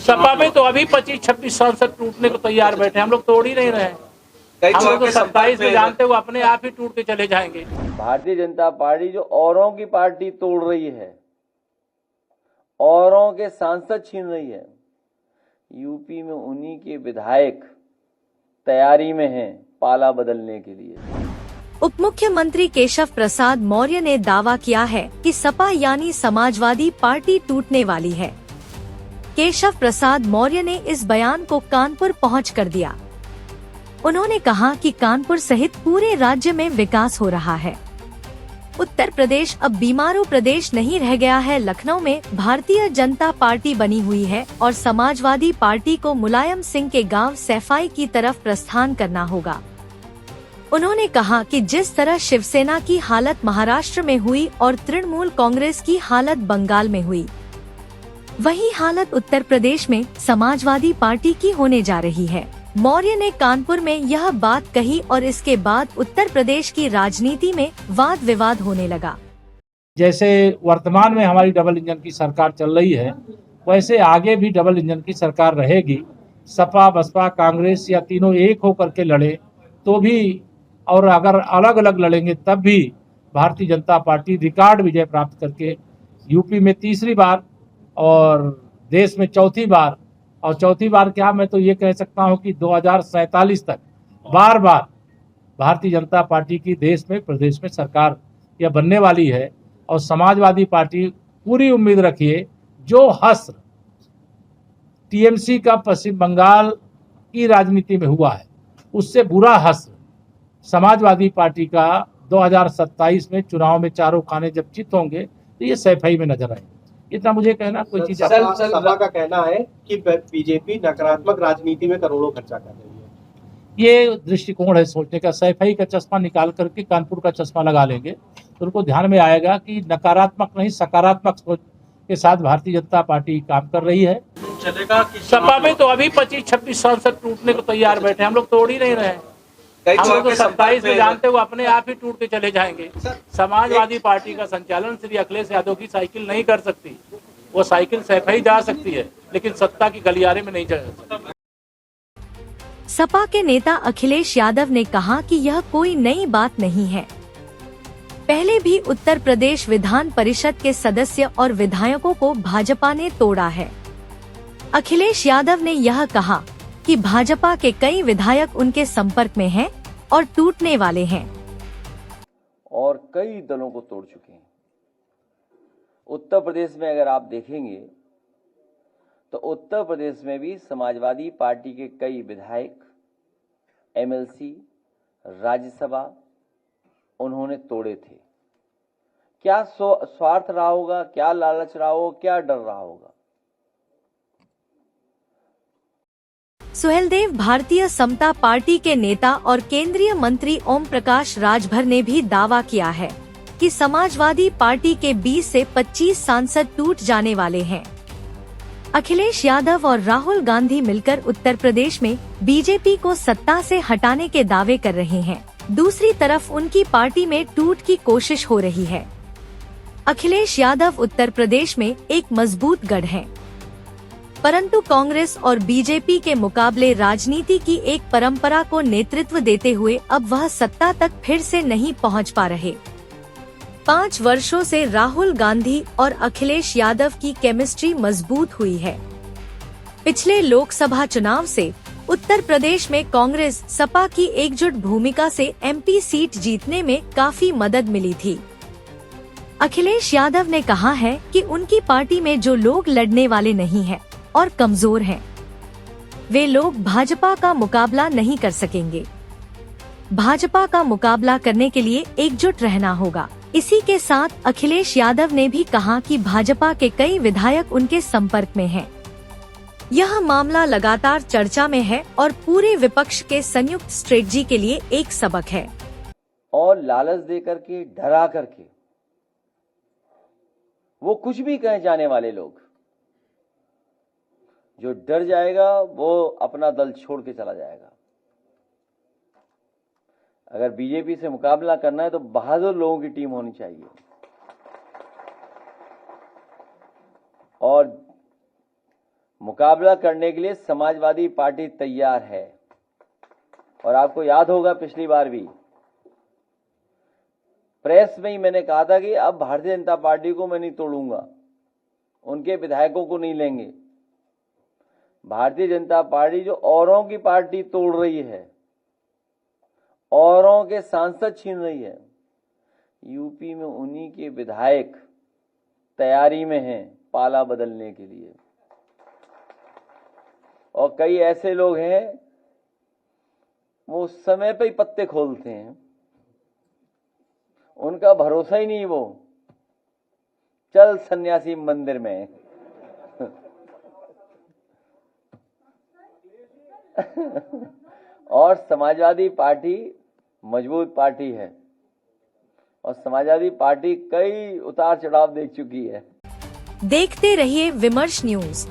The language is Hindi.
सपा में तो अभी 25-26 सांसद टूटने को तैयार बैठे, हम लोग तोड़ ही नहीं रहे हैं। हम लोग तो 27 में जानते हुए अपने आप ही टूट के चले जाएंगे। भारतीय जनता पार्टी जो औरों की पार्टी तोड़ रही है, औरों के सांसद छीन रही है, यूपी में उन्हीं के विधायक तैयारी में हैं पाला बदलने के लिए। उप मुख्यमंत्री केशव प्रसाद मौर्य ने दावा किया है कि सपा यानी समाजवादी पार्टी टूटने वाली है। केशव प्रसाद मौर्य ने इस बयान को कानपुर पहुंच कर दिया। उन्होंने कहा कि कानपुर सहित पूरे राज्य में विकास हो रहा है। उत्तर प्रदेश अब बीमारू प्रदेश नहीं रह गया है। लखनऊ में भारतीय जनता पार्टी बनी हुई है और समाजवादी पार्टी को मुलायम सिंह के गांव सैफाई की तरफ प्रस्थान करना होगा। उन्होंने कहा कि जिस तरह शिवसेना की हालत महाराष्ट्र में हुई और तृणमूल कांग्रेस की हालत बंगाल में हुई, वही हालत उत्तर प्रदेश में समाजवादी पार्टी की होने जा रही है। मौर्य ने कानपुर में यह बात कही और इसके बाद उत्तर प्रदेश की राजनीति में वाद विवाद होने लगा। जैसे वर्तमान में हमारी डबल इंजन की सरकार चल रही है, वैसे आगे भी डबल इंजन की सरकार रहेगी। सपा बसपा कांग्रेस या तीनों एक होकर के लड़े तो भी, और अगर अलग अलग लड़ेंगे तब भी भारतीय जनता पार्टी रिकॉर्ड विजय प्राप्त करके यूपी में तीसरी बार और देश में चौथी बार, और चौथी बार क्या, मैं तो ये कह सकता हूं कि 2047 तक बार बार भारतीय जनता पार्टी की देश में प्रदेश में सरकार यह बनने वाली है। और समाजवादी पार्टी पूरी उम्मीद रखिए, जो हश्र टीएमसी का पश्चिम बंगाल की राजनीति में हुआ है, उससे बुरा हश्र समाजवादी पार्टी का 2027 में चुनाव में चारों खाने जब चित होंगे तो ये सैफई में नजर आएंगे। इतना मुझे कहना, कोई चीज सपा का कहना है कि बीजेपी नकारात्मक राजनीति में करोड़ों खर्चा कर रही है। ये दृष्टिकोण है सोचने का। सैफई का चश्मा निकाल करके कानपुर का चश्मा लगा लेंगे तो उनको ध्यान में आएगा कि नकारात्मक नहीं सकारात्मक सोच के साथ भारतीय जनता पार्टी काम कर रही है। चलेगा कि सपा में तो अभी 25-26 सांसद टूटने को तैयार बैठे, हम लोग तोड़ ही नहीं रहे हैं। हम लोग तो 27 में जानते हुए अपने आप ही टूट के चले जाएंगे। समाजवादी पार्टी का संचालन श्री अखिलेश यादव की साइकिल नहीं कर सकती। वो साइकिल सैफई जा सकती है, लेकिन सत्ता की गलियारे में नहीं जा सकती। सपा के नेता अखिलेश यादव ने कहा कि यह कोई नई बात नहीं है। पहले भी उत्तर प्रदेश विधान परिषद के सदस्य और विधायकों को भाजपा ने तोड़ा है। अखिलेश यादव ने यह कहा कि भाजपा के कई विधायक उनके संपर्क में हैं और टूटने वाले हैं और कई दलों को तोड़ चुके हैं। उत्तर प्रदेश में अगर आप देखेंगे तो उत्तर प्रदेश में भी समाजवादी पार्टी के कई विधायक, एमएलसी, राज्यसभा उन्होंने तोड़े थे। क्या स्वार्थ रहा होगा, क्या लालच रहा होगा, क्या डर रहा होगा? सुहेलदेव भारतीय समता पार्टी के नेता और केंद्रीय मंत्री ओम प्रकाश राजभर ने भी दावा किया है कि समाजवादी पार्टी के 20 से 25 सांसद टूट जाने वाले हैं। अखिलेश यादव और राहुल गांधी मिलकर उत्तर प्रदेश में बीजेपी को सत्ता से हटाने के दावे कर रहे हैं। दूसरी तरफ उनकी पार्टी में टूट की कोशिश हो रही है। अखिलेश यादव उत्तर प्रदेश में एक मजबूत गढ़ हैं, परंतु कांग्रेस और बीजेपी के मुकाबले राजनीति की एक परंपरा को नेतृत्व देते हुए अब वह सत्ता तक फिर से नहीं पहुंच पा रहे। 5 वर्षों से राहुल गांधी और अखिलेश यादव की केमिस्ट्री मजबूत हुई है। पिछले लोकसभा चुनाव से उत्तर प्रदेश में कांग्रेस सपा की एकजुट भूमिका से एमपी सीट जीतने में काफी मदद मिली थी। अखिलेश यादव ने कहा है कि उनकी पार्टी में जो लोग लड़ने वाले नहीं हैं और कमजोर हैं, वे लोग भाजपा का मुकाबला नहीं कर सकेंगे। भाजपा का मुकाबला करने के लिए एकजुट रहना होगा। इसी के साथ अखिलेश यादव ने भी कहा कि भाजपा के कई विधायक उनके संपर्क में हैं। यह मामला लगातार चर्चा में है और पूरे विपक्ष के संयुक्त स्ट्रेटजी के लिए एक सबक है। और लालच दे करके, डरा करके वो कुछ भी कहे जाने वाले लोग, जो डर जाएगा वो अपना दल छोड़ के चला जाएगा। अगर बीजेपी से मुकाबला करना है तो बहादुर लोगों की टीम होनी चाहिए। और मुकाबला करने के लिए समाजवादी पार्टी तैयार है। और आपको याद होगा पिछली बार भी प्रेस में ही मैंने कहा था कि अब भारतीय जनता पार्टी को मैं नहीं तोड़ूंगा, उनके विधायकों को नहीं लेंगे। भारतीय जनता पार्टी जो औरों की पार्टी तोड़ रही है, औरों के सांसद छीन रही है, यूपी में उन्हीं के विधायक तैयारी में हैं पाला बदलने के लिए। और कई ऐसे लोग हैं वो समय पे ही पत्ते खोलते हैं, उनका भरोसा ही नहीं। वो चल सन्यासी मंदिर में और समाजवादी पार्टी मजबूत पार्टी है और समाजवादी पार्टी कई उतार चढ़ाव देख चुकी है। देखते रहिए विमर्श न्यूज।